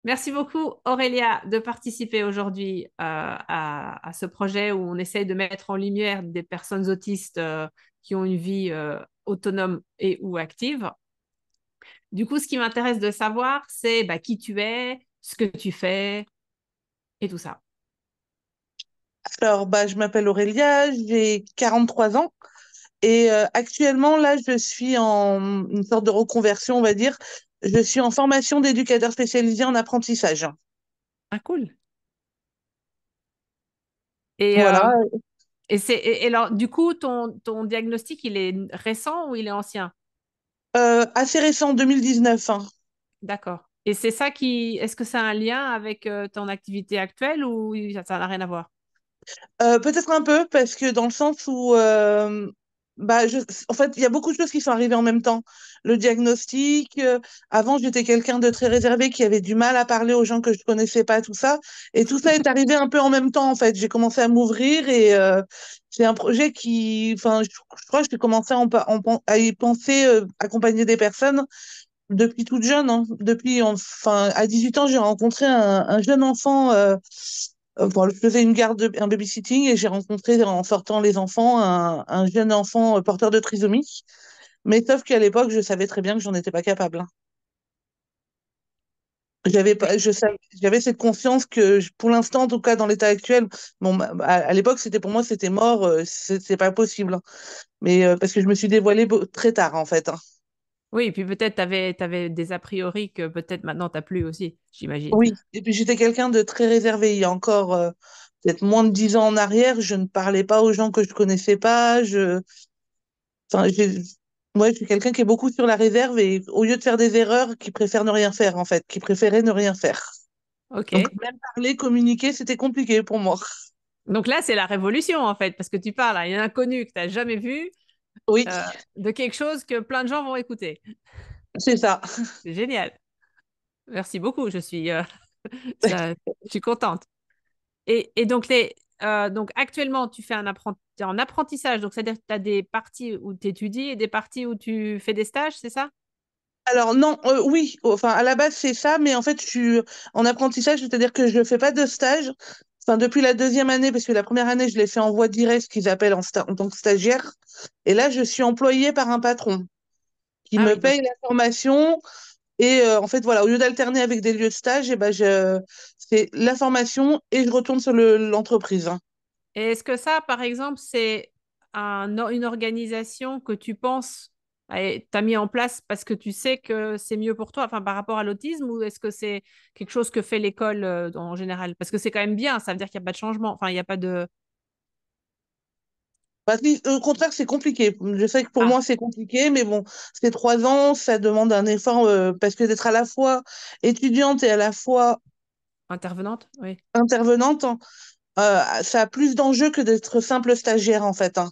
Merci beaucoup, Aurélia, de participer aujourd'hui à ce projet où on essaye de mettre en lumière des personnes autistes qui ont une vie autonome et ou active. Du coup, ce qui m'intéresse de savoir, c'est qui tu es, ce que tu fais et tout ça. Alors, je m'appelle Aurélia, j'ai 43 ans et actuellement, là, je suis en une sorte de reconversion, on va dire. Je suis en formation d'éducateur spécialisé en apprentissage. Ah, cool. Et, Voilà. alors, du coup, ton diagnostic, il est récent ou il est ancien? Assez récent, 2019, hein. D'accord. Et c'est ça qui, est-ce que ça a un lien avec ton activité actuelle ou ça n'a rien à voir? Peut-être un peu, parce que dans le sens où, en fait, il y a beaucoup de choses qui sont arrivées en même temps. Le diagnostic, avant, j'étais quelqu'un de très réservé qui avait du mal à parler aux gens que je connaissais pas, tout ça. Et tout ça est arrivé un peu en même temps, en fait. J'ai commencé à m'ouvrir et c'est un projet qui, enfin, je crois que j'ai commencé à y penser, accompagner des personnes depuis toute jeune, hein. Enfin, à 18 ans, j'ai rencontré un jeune enfant. Bon, je faisais une garde, un babysitting, et j'ai rencontré en sortant les enfants un jeune enfant porteur de trisomie. Mais sauf qu'à l'époque, je savais très bien que j'en étais pas capable, hein. J'avais Oui. pas, je savais, j'avais cette conscience que, pour l'instant, en tout cas dans l'état actuel, bon, à l'époque, c'était pour moi, c'était mort, c'est pas possible, hein. Mais parce que je me suis dévoilée très tard, en fait, hein. Oui, et puis peut-être tu avais des a priori que peut-être maintenant tu n'as plus aussi, j'imagine. Oui, et puis j'étais quelqu'un de très réservé. Il y a encore peut-être moins de 10 ans en arrière, je ne parlais pas aux gens que je connaissais pas. Enfin, moi, je suis quelqu'un qui est beaucoup sur la réserve et au lieu de faire des erreurs, qui préfère ne rien faire en fait, qui préférait ne rien faire. Donc Ok. même parler, communiquer, c'était compliqué pour moi. Donc là, c'est la révolution en fait, parce que tu parles à une inconnue que tu n'as jamais vue Oui, euh, de quelque chose que plein de gens vont écouter. c'est ça. C'est génial. Merci beaucoup, je suis contente. Et donc, donc actuellement, tu fais t'es en apprentissage, donc c'est-à-dire que tu as des parties où tu étudies et des parties où tu fais des stages, c'est ça? Alors non, oui, enfin à la base c'est ça, mais en fait je suis en apprentissage, c'est-à-dire que je ne fais pas de stage. Enfin, depuis la deuxième année, parce que la première année je l'ai fait en voie directe, ce qu'ils appellent en tant que stagiaire. Et là je suis employée par un patron qui Ah me oui, donc. paye la formation. Et en fait voilà, au lieu d'alterner avec des lieux de stage, c'est la formation et je retourne sur l'entreprise, hein. Et est-ce que ça, par exemple, c'est une organisation que tu penses t'as mis en place parce que tu sais que c'est mieux pour toi, enfin par rapport à l'autisme, ou est-ce que c'est quelque chose que fait l'école en général? Parce que c'est quand même bien, ça veut dire qu'il n'y a pas de changement, enfin il n'y a pas de... Si, au contraire, c'est compliqué. Je sais que pour Ah, moi, c'est compliqué, mais bon, c'est 3 ans, ça demande un effort parce que d'être à la fois étudiante et à la fois intervenante, oui. intervenante, hein, ça a plus d'enjeux que d'être simple stagiaire, en fait, hein.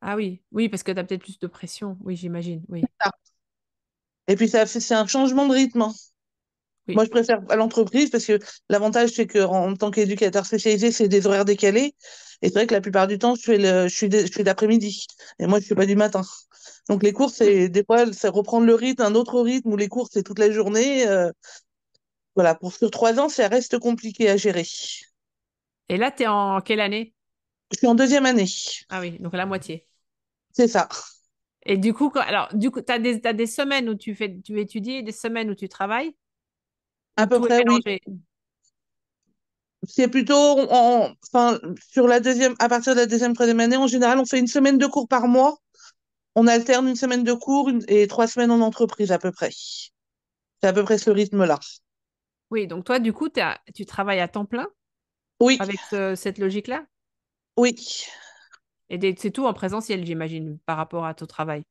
Ah oui, oui, parce que tu as peut-être plus de pression, oui, j'imagine, oui, Ah. Et puis, c'est un changement de rythme, hein. oui. Moi, je préfère à l'entreprise parce que l'avantage, c'est que en tant qu'éducateur spécialisé, c'est des horaires décalés. Et c'est vrai que la plupart du temps, je suis d'après-midi. Et moi, je suis pas du matin. Donc, les cours, c'est des fois, c'est reprendre le rythme, un autre rythme où les cours, c'est toute la journée. Voilà, pour sur 3 ans, ça reste compliqué à gérer. Et là, tu es en quelle année? Je suis en deuxième année. Ah oui, donc la moitié. C'est ça. Et du coup, t'as des semaines où tu étudies et des semaines où tu travailles, À ou peu tout est près, oui. mélangé? C'est plutôt enfin, à partir de la deuxième, troisième année, en général, on fait une semaine de cours par mois. On alterne une semaine de cours et 3 semaines en entreprise à peu près. C'est à peu près ce rythme-là. Oui, donc toi, du coup, tu travailles à temps plein Oui, avec cette logique-là? oui, Et c'est tout en présentiel, j'imagine, par rapport à ton travail.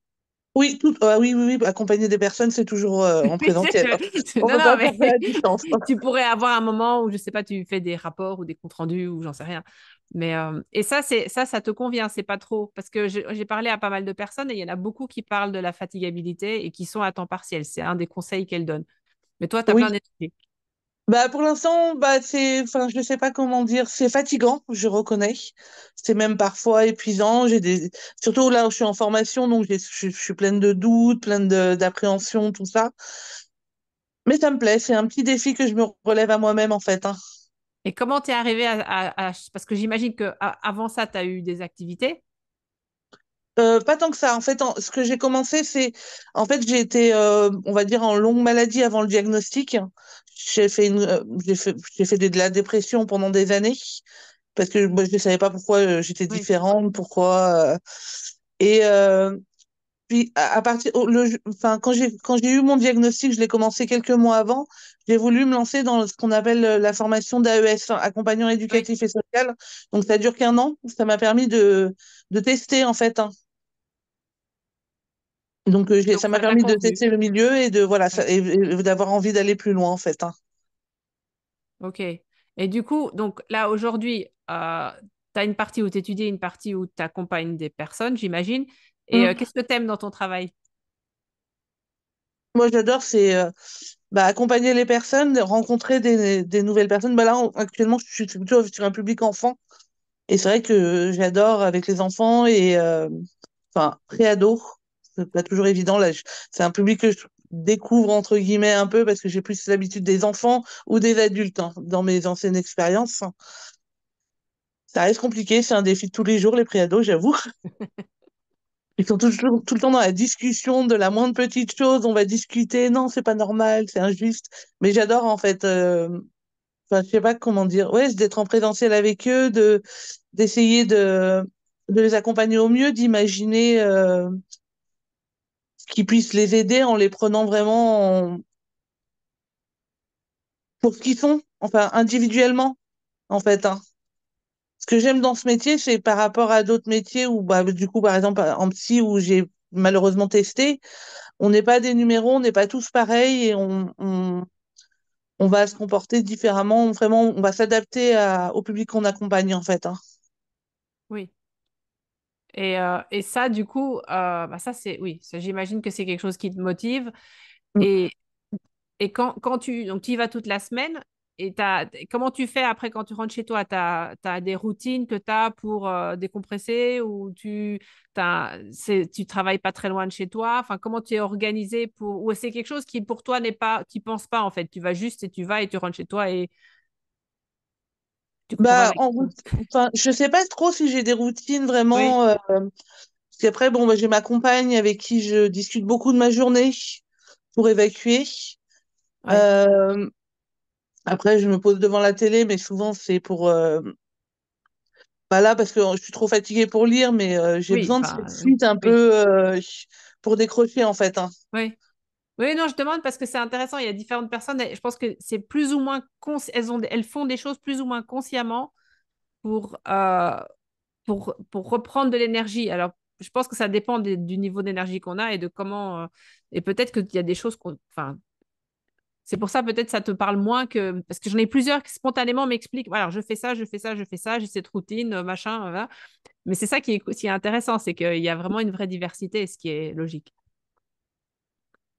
oui, oui, oui, oui, accompagner des personnes, c'est toujours en Oui, présentiel, hein. On Non, peut non, pas faire mais ça à distance. tu pourrais avoir un moment où, je sais pas, tu fais des rapports ou des comptes rendus ou j'en sais rien. Mais, et ça te convient, c'est pas trop. Parce que j'ai parlé à pas mal de personnes et il y en a beaucoup qui parlent de la fatigabilité et qui sont à temps partiel. C'est un des conseils qu'elles donnent. Mais toi, tu as plein Oui. d'énergie. Pour l'instant, enfin, je sais pas comment dire, c'est fatigant, je reconnais. C'est même parfois épuisant. Surtout là où je suis en formation, donc je suis pleine de doutes, d'appréhension, tout ça. Mais ça me plaît, c'est un petit défi que je me relève à moi-même, en fait, hein. Et comment t'es arrivé Parce que j'imagine que avant ça, tu as eu des activités. Pas tant que ça. En fait, ce que j'ai commencé, c'est, en fait, j'ai été, on va dire, en longue maladie avant le diagnostic. J'ai fait de la dépression pendant des années parce que moi, je ne savais pas pourquoi j'étais Oui, différente, pourquoi. Et puis, à partir, enfin, quand j'ai eu mon diagnostic, je l'ai commencé quelques mois avant. J'ai voulu me lancer dans ce qu'on appelle la formation d'AES, hein, accompagnant oui. éducatif et social. Donc, ça dure qu'un an. Ça m'a permis de tester, en fait, hein. Donc, Donc ça m'a ça t'a permis de convenu. tester le milieu et de voilà Oui. et d'avoir envie d'aller plus loin en fait, hein. Ok. Et du coup, donc là, aujourd'hui, tu as une partie où tu étudies, une partie où tu accompagnes des personnes, j'imagine. Et Mm. qu'est-ce que tu aimes dans ton travail? Moi, j'adore, c'est bah, accompagner les personnes, rencontrer des nouvelles personnes. Bah, là, actuellement, je suis plutôt sur un public enfant et c'est vrai que j'adore avec les enfants et enfin pré-ado. C'est pas toujours évident là. C'est un public que je découvre entre guillemets un peu parce que j'ai plus l'habitude des enfants ou des adultes, hein, dans mes anciennes expériences. Ça reste compliqué, c'est un défi de tous les jours, les préados, j'avoue. Ils sont toujours, tout le temps dans la discussion de la moindre petite chose. On va discuter. Non, c'est pas normal, c'est injuste. Mais j'adore, en fait. Enfin, je sais pas comment dire. Ouais, c'est d'être en présentiel avec eux, d'essayer de les accompagner au mieux, d'imaginer ce qui puisse les aider en les prenant vraiment pour ce qu'ils sont. Enfin, individuellement, en fait, hein. Ce que j'aime dans ce métier, c'est par rapport à d'autres métiers où, bah, du coup, par exemple, en psy, où j'ai malheureusement testé, on n'est pas des numéros, on n'est pas tous pareils et on va se comporter différemment. Vraiment, on va s'adapter au public qu'on accompagne, en fait, hein. Oui. Et ça, du coup, bah ça, c'est, oui, ça, j'imagine que c'est quelque chose qui te motive. Mm. Et, et quand donc, tu y vas toute la semaine, comment tu fais après quand tu rentres chez toi? Tu as des routines que tu as pour décompresser ou tu travailles pas très loin de chez toi? Enfin, comment tu es organisé ou c'est quelque chose qui pour toi n'est pas, tu penses pas en fait. Tu vas juste et tu vas et tu rentres chez toi et tu comprends pas Bah, ma question. enfin, je sais pas trop si j'ai des routines Oui, vraiment. Parce qu'après, bon, bah, j'ai ma compagne avec qui je discute beaucoup de ma journée pour évacuer. ouais, Euh, Après, je me pose devant la télé, mais souvent c'est pour pas là parce que je suis trop fatiguée pour lire, mais j'ai oui, besoin de cette enfin, suite un oui, peu pour décrocher en fait, hein. oui. Oui, non, je demande parce que c'est intéressant. Il y a différentes personnes. Et je pense que c'est plus ou moins elles font des choses plus ou moins consciemment pour, euh, pour reprendre de l'énergie. Alors, je pense que ça dépend du niveau d'énergie qu'on a et de comment. Et peut-être qu'il y a des choses qu'on. Enfin, c'est pour ça peut-être ça te parle moins que. Parce que j'en ai plusieurs qui spontanément m'expliquent. Voilà, je fais ça, je fais ça, je fais ça, j'ai cette routine, machin, voilà. Mais c'est ça qui est aussi intéressant, c'est qu'il y a vraiment une vraie diversité, ce qui est logique.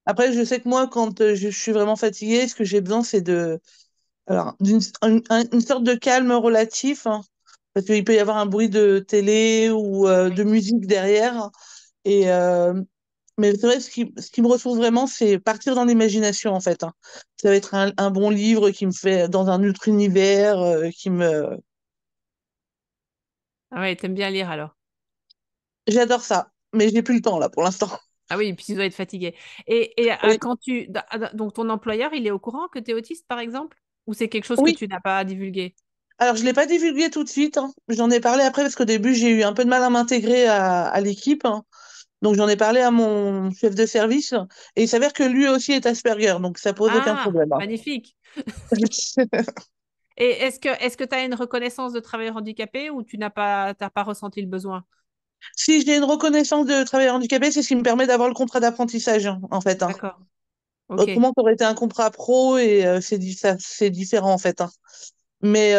Après, je sais que moi, quand je suis vraiment fatiguée, ce que j'ai besoin, c'est alors, une sorte de calme relatif, hein, parce qu'il peut y avoir un bruit de télé ou de musique derrière. Et, mais c'est vrai, ce qui me ressource vraiment, c'est partir dans l'imagination, en fait, hein. Ça va être un bon livre qui me fait dans un autre univers, qui me. Ah ouais, t'aimes bien lire alors. J'adore ça, mais j'ai plus le temps là pour l'instant. Ah oui, et puis tu dois être fatigué. Oui. Quand donc ton employeur, il est au courant que tu es autiste, par exemple? Ou c'est quelque chose que Oui. tu n'as pas divulgué? Alors, je l'ai pas divulgué tout de suite, hein. J'en ai parlé après parce qu'au début, j'ai eu un peu de mal à m'intégrer à l'équipe, hein. Donc, j'en ai parlé à mon chef de service et il s'avère que lui aussi est Asperger, donc ça pose aucun Ah, problème, hein. magnifique. Et est-ce que tu as une reconnaissance de travailleur handicapé ou tu t'as pas ressenti le besoin? Si j'ai une reconnaissance de travailleur handicapé, c'est ce qui me permet d'avoir le contrat d'apprentissage, hein, en fait, hein. D'accord. Ok. Autrement, ça aurait été un contrat pro et c'est différent, en fait, hein. Mais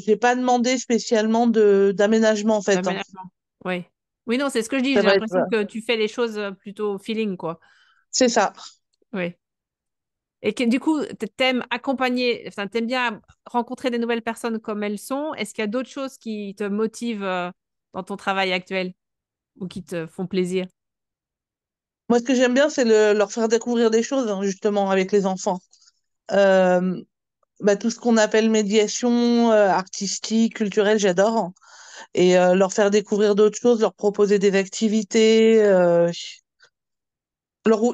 j'ai pas demandé spécialement d'aménagement, en fait, hein. L'aménagement. Oui. Oui, non, c'est ce que je dis. Ça J'ai va être, l'impression que tu fais les choses plutôt au feeling, quoi. c'est ça. Oui. Et que du coup, t'aimes accompagner, enfin, t'aimes bien rencontrer des nouvelles personnes comme elles sont. Est-ce qu'il y a d'autres choses qui te motivent dans ton travail actuel ou qui te font plaisir? Moi, ce que j'aime bien, c'est leur faire découvrir des choses, hein, justement, avec les enfants. Euh, bah, tout ce qu'on appelle médiation artistique, culturelle, j'adore. Et leur faire découvrir d'autres choses, leur proposer des activités,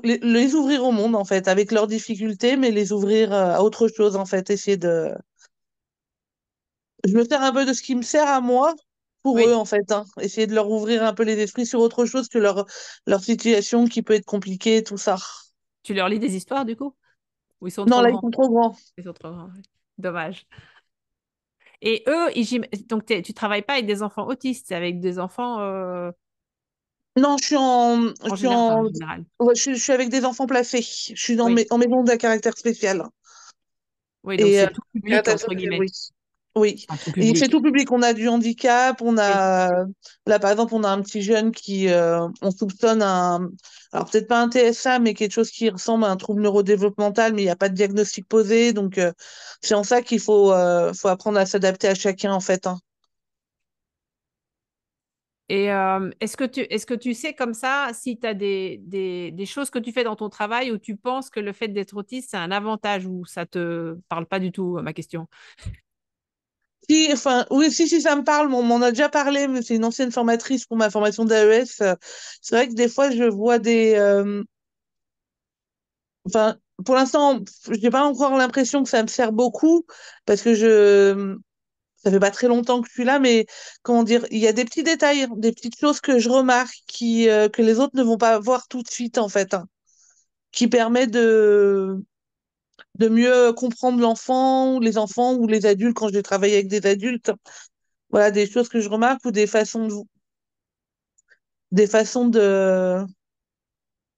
les ouvrir au monde, en fait, avec leurs difficultés, mais les ouvrir à autre chose, en fait. Essayer de... Je me sers un peu de ce qui me sert à moi pour eux, Oui, en fait. Hein. Essayer de leur ouvrir un peu les esprits sur autre chose que leur situation qui peut être compliquée, tout ça. tu leur lis des histoires du coup? Ou ils sont Non, trop là, ils grands? sont trop grands. Ils sont trop grands, oui. Dommage. Et eux, donc tu travailles pas avec des enfants autistes, c'est avec des enfants Non, je en suis général, enfin, en, en général. ouais, je suis avec des enfants placés. Je suis Oui, en maison d'un caractère spécial. oui, donc Et c'est tout public, caractère entre social, guillemets. oui. Oui. Enfin, tout Et c'est public. tout public. On a du handicap. On Oui. a, là, par exemple, on a un petit jeune qui, on soupçonne alors peut-être pas un TSA, mais quelque chose qui ressemble à un trouble neurodéveloppemental, mais il n'y a pas de diagnostic posé. Donc, c'est en ça qu'il faut apprendre à s'adapter à chacun, en fait. Hein. Et est-ce que tu sais comme ça si tu as des choses que tu fais dans ton travail où tu penses que le fait d'être autiste, c'est un avantage ou ça te parle pas du tout, ma question? Si, enfin, oui, si, ça me parle. On m'en a déjà parlé, mais c'est une ancienne formatrice pour ma formation d'AES. C'est vrai que des fois, je vois enfin, pour l'instant, j'ai pas encore l'impression que ça me sert beaucoup parce que ça fait pas très longtemps que je suis là, mais comment dire, il y a des petits détails, des petites choses que je remarque que les autres ne vont pas voir tout de suite, en fait, hein, qui permet de mieux comprendre l'enfant, ou les enfants ou les adultes quand je vais travailler avec des adultes. Voilà, des choses que je remarque ou des façons de,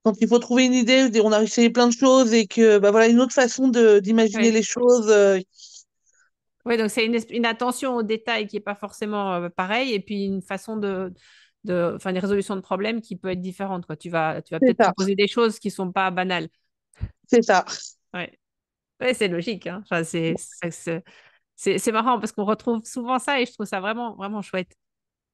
quand il faut trouver une idée, on a essayé plein de choses et que, bah voilà, une autre façon d'imaginer Oui. les choses. Oui, donc c'est une attention aux détails qui n'est pas forcément pareille et puis une façon enfin, une résolution de problème qui peut être différente, quoi. Tu vas C'est peut-être ça, proposer des choses qui sont pas banales. c'est ça. Ouais. Ouais, c'est logique, hein. Enfin, c'est marrant parce qu'on retrouve souvent ça et je trouve ça vraiment, vraiment chouette.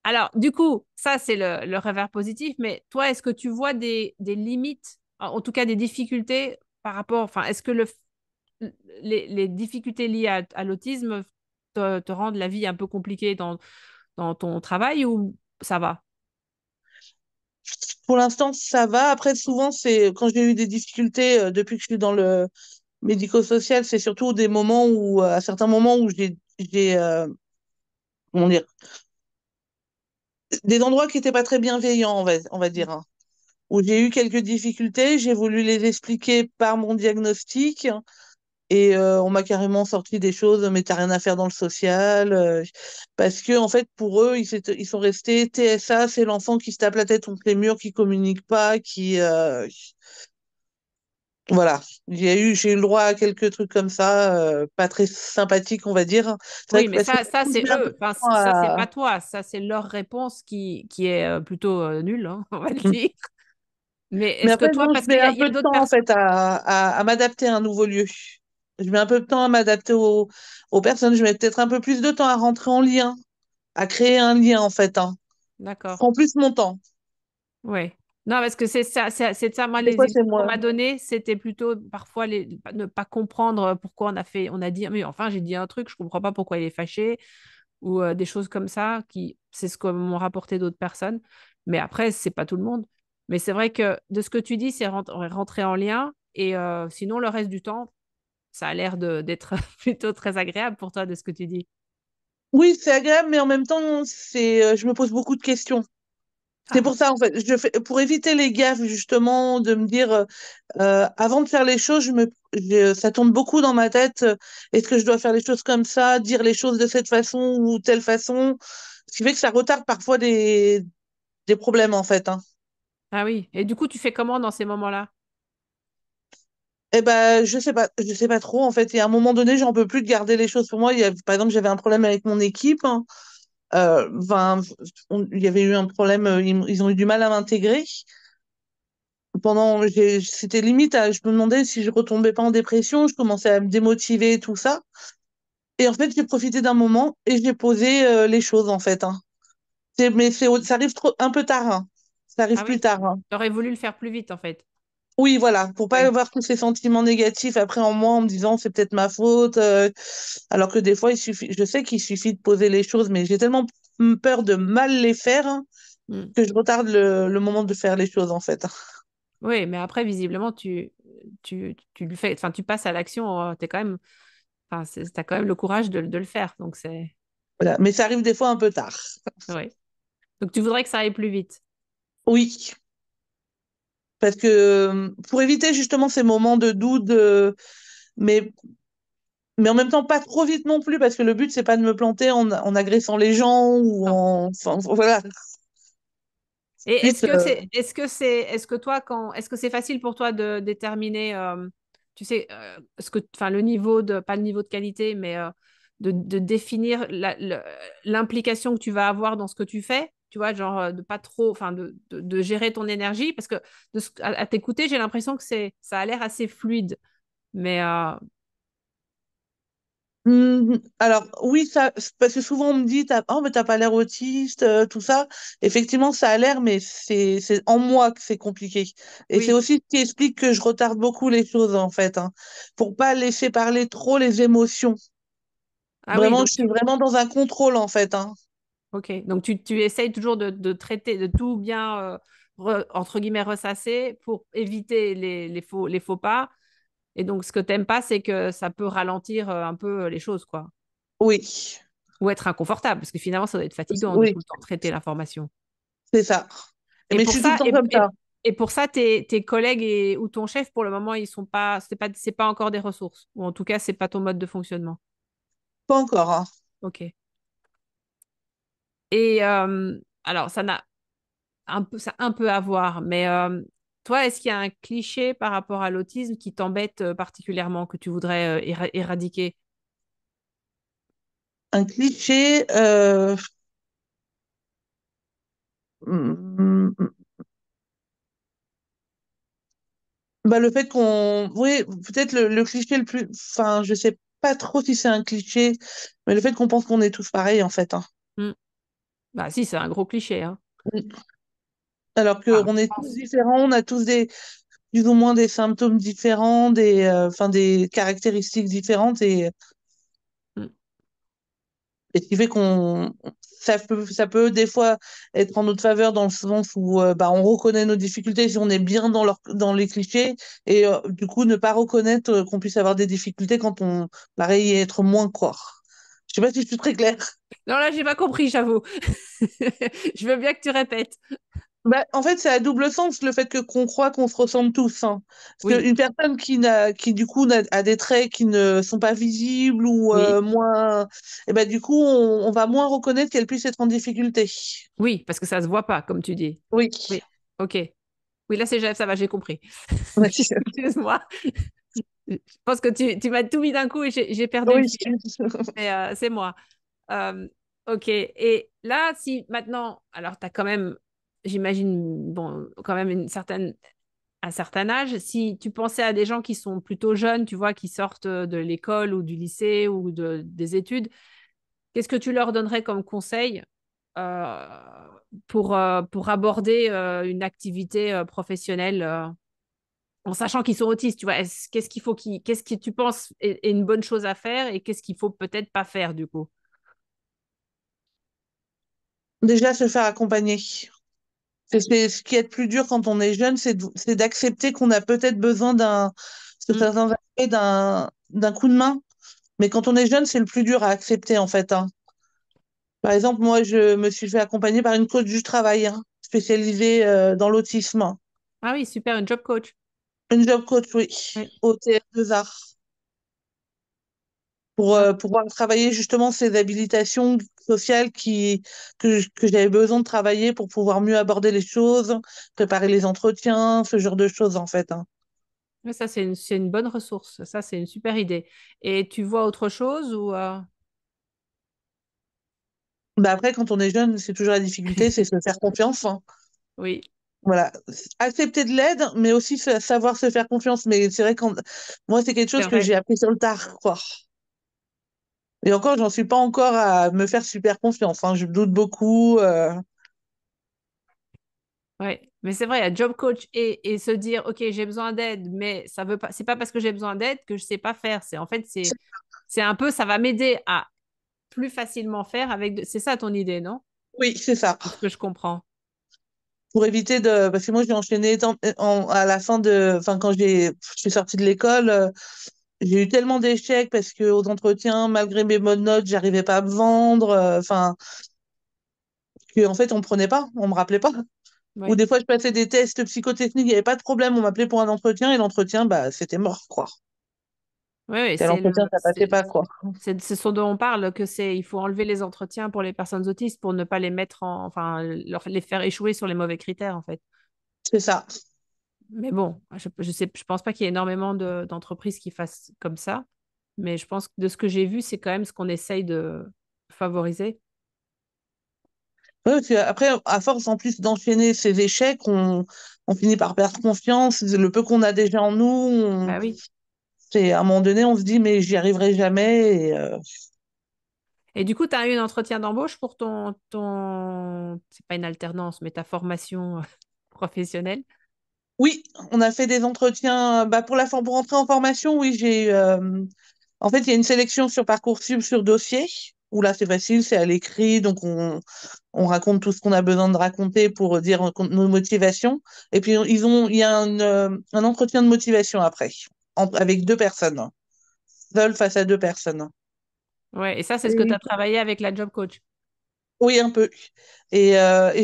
Alors, du coup, ça, c'est le revers positif, mais toi, est-ce que tu vois des limites, en tout cas des difficultés par rapport, enfin, est-ce que les difficultés liées à l'autisme te rendent la vie un peu compliquée dans ton travail ou ça va? Pour l'instant, ça va. Après, souvent, c'est quand j'ai eu des difficultés depuis que je suis dans le médico-social, c'est surtout des moments où, à certains moments où comment dire, des endroits qui n'étaient pas très bienveillants, on va dire, hein, où j'ai eu quelques difficultés, j'ai voulu les expliquer par mon diagnostic. Et on m'a carrément sorti des choses, mais t'as rien à faire dans le social. Parce que, en fait, pour eux, ils sont restés TSA, c'est l'enfant qui se tape la tête contre les murs, qui communique pas, voilà. J'ai eu le droit à quelques trucs comme ça, pas très sympathiques, on va dire. C'est vrai Oui, que mais parce que ça je c'est mets un peu eux. de Enfin, temps ça, c'est à... pas toi. Ça, c'est leur réponse qui est plutôt nulle, hein, on va le Mm. dire. Mais Mais est-ce que après, toi, non, je parce mets un il y a peu de d'autres temps, en personnes. fait, à m'adapter à un nouveau lieu. Je mets un peu de temps à m'adapter aux personnes. Je mets peut-être un peu plus de temps à rentrer en lien, à créer un lien, en fait, hein. Je D'accord. prends plus mon temps. Oui. Non, parce que c'est ça, c'est ça. Moi, Des les fois, exemples c'est qu'on moi. m'a donnés, c'était plutôt parfois ne pas comprendre pourquoi on a dit, mais enfin, j'ai dit un truc, je comprends pas pourquoi il est fâché, ou des choses comme ça, c'est ce que m'ont rapporté d'autres personnes. Mais après, c'est pas tout le monde. Mais c'est vrai que de ce que tu dis, c'est rentrer en lien, et sinon, le reste du temps, ça a l'air d'être plutôt très agréable pour toi de ce que tu dis. Oui, c'est agréable, mais en même temps, je me pose beaucoup de questions. C'est Ah, pour ça, en fait, pour éviter les gaffes, justement, de me dire, avant de faire les choses, ça tourne beaucoup dans ma tête. Est-ce que je dois faire les choses comme ça, dire les choses de cette façon ou telle façon? Ce qui fait que ça retarde parfois des problèmes, en fait, hein. ah oui. Et du coup, tu fais comment dans ces moments-là? Eh ben, je sais pas trop, en fait. Il y a un moment donné, j'en peux plus de garder les choses pour moi. Par exemple, j'avais un problème avec mon équipe, hein. Ben, il y avait eu un problème, ils ont eu du mal à m'intégrer. C'était limite, je me demandais si je retombais pas en dépression, je commençais à me démotiver et tout ça. Et en fait, j'ai profité d'un moment et j'ai posé les choses, en fait, hein. Ça arrive un peu tard, hein. Ça arrive Ah plus oui. tard, hein. J'aurais voulu le faire plus vite, en fait. Oui, voilà, pour pas Oui. avoir tous ces sentiments négatifs après en moi en me disant c'est peut-être ma faute, alors que des fois il suffit, je sais qu'il suffit de poser les choses, mais j'ai tellement peur de mal les faire hein, Mm. que je retarde le moment de faire les choses en fait. Oui, mais après, visiblement, tu lui fais, enfin, tu passes à l'action, t'es quand même, enfin, t'as quand même le courage de le faire. Donc, Voilà, mais ça arrive des fois un peu tard. ouais. Donc, tu voudrais que ça aille plus vite. Oui, parce que pour éviter justement ces moments de doute, mais en même temps pas trop vite non plus, parce que le but c'est pas de me planter en agressant les gens ou Non. en, enfin voilà. Et Ensuite, est-ce que toi, est-ce que c'est facile pour toi de déterminer, tu sais, enfin, le niveau de, pas le niveau de qualité, mais de définir l'implication que tu vas avoir dans ce que tu fais, tu vois, genre de pas trop, enfin, de gérer ton énergie, parce que à t'écouter, j'ai l'impression que ça a l'air assez fluide, mais alors oui, ça, parce que souvent on me dit, oh mais t'as pas l'air autiste, tout ça. Effectivement, ça a l'air, mais c'est en moi que c'est compliqué. Et c'est oui, aussi ce qui explique que je retarde beaucoup les choses en fait, hein, pour pas laisser parler trop les émotions. ah oui, Vraiment, donc je suis vraiment dans un contrôle en fait, hein. ok, donc tu essayes toujours de traiter, de tout bien, entre guillemets, ressasser pour éviter les faux pas. Et donc, ce que t'aimes pas, c'est que ça peut ralentir un peu les choses, quoi. Oui, Ou être inconfortable, parce que finalement, ça doit être fatigant de oui, tout le temps traiter l'information. c'est ça. Et Mais je pour suis tout le ça, temps comme ça. et pour ça, tes collègues ou ton chef, pour le moment, ils sont pas, c'est pas encore des ressources. Ou en tout cas, c'est pas ton mode de fonctionnement. Pas encore, hein. Ok. Et alors, ça a un peu à voir, mais toi, est-ce qu'il y a un cliché par rapport à l'autisme qui t'embête particulièrement, que tu voudrais éradiquer? Un cliché. Hum, Bah, le fait qu'on, oui, peut-être le cliché le plus, enfin, je sais pas trop si c'est un cliché, mais le fait qu'on pense qu'on est tous pareils, en fait, hein. Hmm. Bah si, c'est un gros cliché, hein. Mm. Alors Ah, qu'on je est tous pense. différents, on a tous plus ou moins des symptômes différents, enfin, des caractéristiques différentes Hmm. et ce qui fait ça peut des fois être en notre faveur dans le sens où, bah, on reconnaît nos difficultés si on est bien dans les clichés et, du coup, ne pas reconnaître qu'on puisse avoir des difficultés quand pareil, être moins quoi. Je sais pas si je suis très claire. Non, là, j'ai pas compris, j'avoue. Je veux bien que tu répètes. Bah, en fait, c'est à double sens le fait que qu'on croit qu'on se ressemble tous, hein. Parce Oui, qu'une personne qui du coup a des traits qui ne sont pas visibles ou, oui, moins, et ben du coup, on va moins reconnaître qu'elle puisse être en difficulté. oui, parce que ça se voit pas, comme tu dis. Oui. Oui, ok. Oui, là, ça va, j'ai compris. Ouais. Excuse-moi. Je pense que tu m'as tout mis d'un coup et j'ai perdu le Oui. fil. Mais c'est moi. Euh, ok. Et là, si maintenant, alors tu as quand même, j'imagine, bon, quand même un certain âge, si tu pensais à des gens qui sont plutôt jeunes, tu vois, qui sortent de l'école ou du lycée ou des études, qu'est-ce que tu leur donnerais comme conseil euh, pour aborder une activité professionnelle en sachant qu'ils sont autistes, tu vois, qu'est-ce que tu penses est une bonne chose à faire et qu'est-ce qu'il faut peut-être pas faire du coup? Déjà, se faire accompagner. Ce qui est le plus dur quand on est jeune, c'est d'accepter qu'on a peut-être besoin sur Mm. certains aspects, d'un coup de main. Mais quand on est jeune, c'est le plus dur à accepter, en fait, hein. Par exemple, moi, je me suis fait accompagner par une coach du travail, hein, spécialisée, dans l'autisme. Ah oui, super, une job coach. Une job coach, oui, Oui. au TF2 Art, pour, Ah, pouvoir travailler justement ces habilitations sociales que j'avais besoin de travailler pour pouvoir mieux aborder les choses, préparer les entretiens, ce genre de choses, en fait, hein. mais ça, c'est une bonne ressource. Ça, c'est une super idée. Et tu vois autre chose ou Bah après, quand on est jeune, c'est toujours la difficulté, c'est se faire confiance, hein. Oui, Voilà. Accepter de l'aide, mais aussi savoir se faire confiance. Mais c'est vrai que moi, c'est quelque c'est chose que vrai. j'ai appris sur le tard, quoi. Et encore, j'en suis pas encore à me faire super confiance, hein. Je doute beaucoup. Ouais, mais c'est vrai, il y a job coach et se dire, OK, j'ai besoin d'aide, mais ça veut pas, c'est pas parce que j'ai besoin d'aide que je sais pas faire. C'est en fait, c'est un peu, ça va m'aider à plus facilement faire avec. C'est ça ton idée, non? Oui, c'est ça. De ce que je comprends. Pour éviter de, parce que moi j'ai enchaîné à la fin de, enfin quand je suis sortie de l'école, j'ai eu tellement d'échecs parce que aux entretiens, malgré mes bonnes notes, j'arrivais pas à me vendre, enfin que en fait on me prenait pas, on me rappelait pas. Ou Oui, des fois je passais des tests psychotechniques, il n'y avait pas de problème, on m'appelait pour un entretien et l'entretien, bah c'était mort quoi. oui, oui, Et l'entretien ça passait pas quoi. c'est ce dont on parle, que c'est, il faut enlever les entretiens pour les personnes autistes pour ne pas les mettre en, enfin, les faire échouer sur les mauvais critères, en fait. C'est ça. Mais bon, je sais, je pense pas qu'il y ait énormément d'entreprises qui fassent comme ça. Mais je pense que de ce que j'ai vu, c'est quand même ce qu'on essaye de favoriser. Ouais, parce que après, à force en plus d'enchaîner ces échecs, on finit par perdre confiance. Le peu qu'on a déjà en nous, Bah oui. c'est à un moment donné, on se dit mais j'y arriverai jamais. Et du coup, tu as eu un entretien d'embauche pour c'est pas une alternance, mais ta formation professionnelle. Oui, on a fait des entretiens. Bah pour rentrer en formation, oui, en fait, il y a une sélection sur Parcoursup sur dossier. Où là, c'est facile, c'est à l'écrit, donc on raconte tout ce qu'on a besoin de raconter pour dire nos motivations. Et puis il y a un entretien de motivation après, avec deux personnes, seul face à deux personnes. Ouais, et ça, c'est ce que tu Et- as travaillé avec la job coach. oui, un peu. Et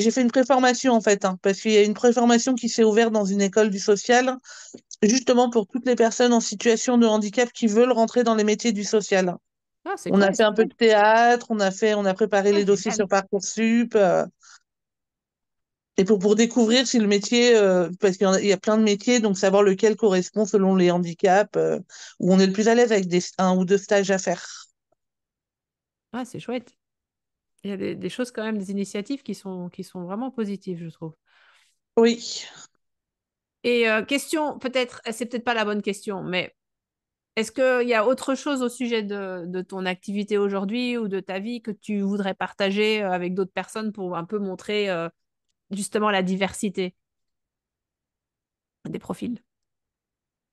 j'ai fait une préformation en fait, hein, parce qu'il y a une préformation qui s'est ouverte dans une école du social, justement pour toutes les personnes en situation de handicap qui veulent rentrer dans les métiers du social. Ah, c'est On a cool, fait c'est un peu chouette. de théâtre, on a préparé Ah, les dossiers génial. sur Parcoursup, et pour découvrir si le métier, parce il y a plein de métiers, donc savoir lequel correspond selon les handicaps, où on est le plus à l'aise avec un ou deux stages à faire. Ah, c'est chouette. Il y a des choses quand même, des initiatives qui sont vraiment positives, je trouve. Oui. Et question, peut-être, c'est peut-être pas la bonne question, mais est-ce qu'il y a autre chose au sujet de ton activité aujourd'hui ou de ta vie que tu voudrais partager avec d'autres personnes pour un peu montrer justement la diversité des profils?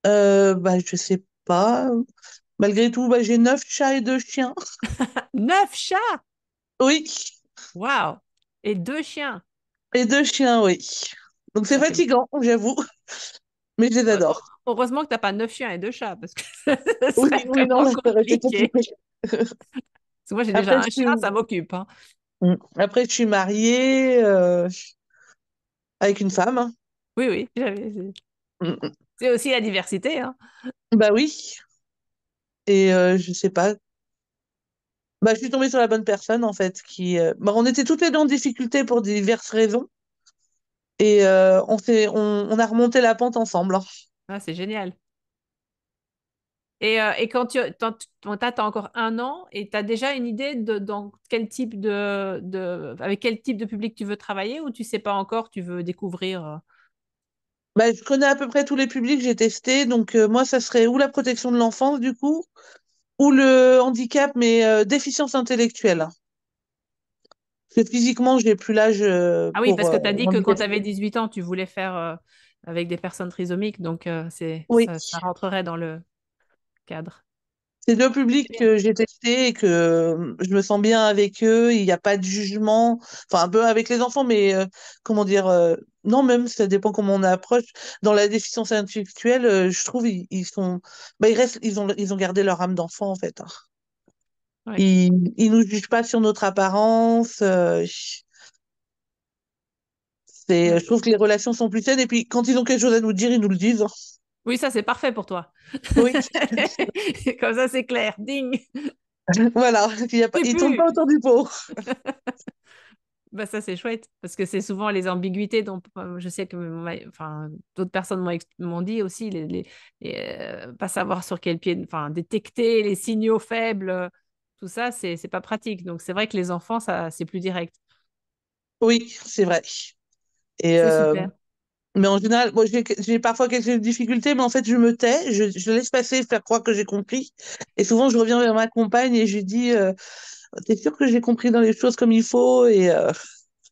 Bah, je sais pas. Malgré tout, bah, j'ai 9 chats et 2 chiens. 9 chats! Oui. Waouh! Et 2 chiens. Et 2 chiens, oui. Donc c'est Ça fait... fatigant, j'avoue, mais je les Ouais, adore. heureusement que tu n'as pas 9 chiens et 2 chats, parce que ce Oui, serait oui, non, vraiment là, ça aurait été compliqué. compliqué. Parce que moi, j'ai déjà Après, un chat, ça m'occupe, hein. Après, je suis mariée avec une femme, hein. Oui, oui, Mm. c'est aussi la diversité, hein. Bah oui. Et je sais pas. Bah, je suis tombée sur la bonne personne, en fait, bah, on était toutes les deux en difficulté pour diverses raisons. Et on a remonté la pente ensemble, hein. Ah, c'est génial. Et quand t'as encore 1 an et tu as déjà une idée de dans quel type avec quel type de public tu veux travailler ou tu sais pas encore, tu veux découvrir Bah, je connais à peu près tous les publics, j'ai testé. Donc, moi, ça serait ou la protection de l'enfance, du coup, ou le handicap, mais déficience intellectuelle. Parce que physiquement, j'ai plus l'âge Ah oui, pour parce que tu as dit que quand tu handicap. avais 18 ans, tu voulais faire avec des personnes trisomiques, donc Oui, ça rentrerait dans le cadre. c'est deux publics Bien. que j'ai testés et que je me sens bien avec eux. Il n'y a pas de jugement. Enfin, un peu avec les enfants, mais comment dire, non, même, ça dépend comment on approche. Dans la déficience intellectuelle, je trouve ils sont, bah, ils ont gardé leur âme d'enfant, en fait, hein. Ouais. Ils nous jugent pas sur notre apparence. Je Mm. trouve que les relations sont plus saines. Et puis, quand ils ont quelque chose à nous dire, ils nous le disent, hein. Oui, ça c'est parfait pour toi. Oui, Comme ça, c'est clair. Ding. voilà. Tu Ils tournent pas pues. autour du pot. Bah ça, c'est chouette parce que c'est souvent les ambiguïtés dont je sais que enfin, d'autres personnes m'ont dit aussi, pas savoir sur quel pied, enfin, détecter les signaux faibles, tout ça, c'est pas pratique. Donc, c'est vrai que les enfants, ça, c'est plus direct. Oui, c'est vrai. Et, C'est super. mais en général, moi, j'ai parfois quelques difficultés, mais en fait, je me tais, je laisse passer, faire croire que j'ai compris. Et souvent, je reviens vers ma compagne et je lui dis, t'es sûr que j'ai compris dans les choses comme il faut?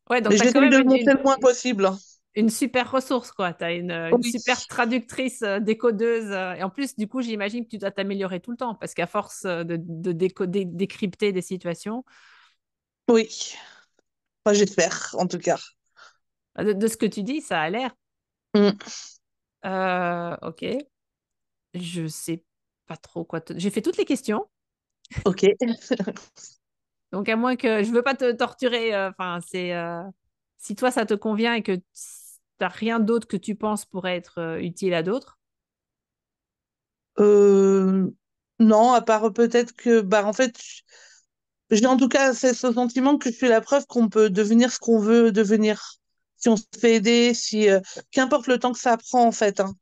Ouais, donc Mais tu as quand j'essaye même de le montrer le moins possible, hein. une super ressource, quoi. Tu as une Oui, super traductrice, décodeuse. Et en plus, du coup, j'imagine que tu dois t'améliorer tout le temps parce qu'à force de décoder, décrypter des situations, oui. Enfin, j'espère, en tout cas. de ce que tu dis, ça a l'air. Mm. Ok. Je sais pas trop quoi te... J'ai fait toutes les questions. Ok. Donc, à moins que je veux pas te torturer, enfin, si toi ça te convient et que tu n'as rien d'autre que tu penses pourrait être utile à d'autres. Euh, non, à part peut-être que, bah, en fait, j'ai en tout cas ce sentiment que je suis la preuve qu'on peut devenir ce qu'on veut devenir. Si on se fait aider, si, qu'importe le temps que ça prend, en fait, hein.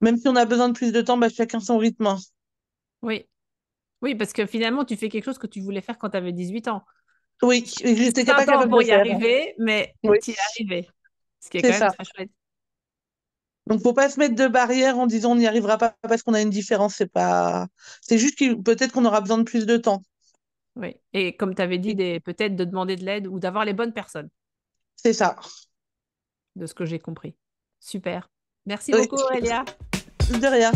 Même si on a besoin de plus de temps, bah, chacun son rythme, hein. Oui, oui, parce que finalement, tu fais quelque chose que tu voulais faire quand tu avais 18 ans. Oui, et que j'étais Un pas temps capable de pour y faire. arriver, mais Oui, tu y es arrivé. Ce qui est c'est quand même ça. très chouette. Donc, faut pas se mettre de barrières en disant on n'y arrivera pas parce qu'on a une différence. C'est pas, c'est juste que peut-être qu'on aura besoin de plus de temps. Oui. Et comme tu avais dit, peut-être de demander de l'aide ou d'avoir les bonnes personnes, C'est ça. de ce que j'ai compris. Super. Merci Oui, beaucoup, Aurélia. de rien.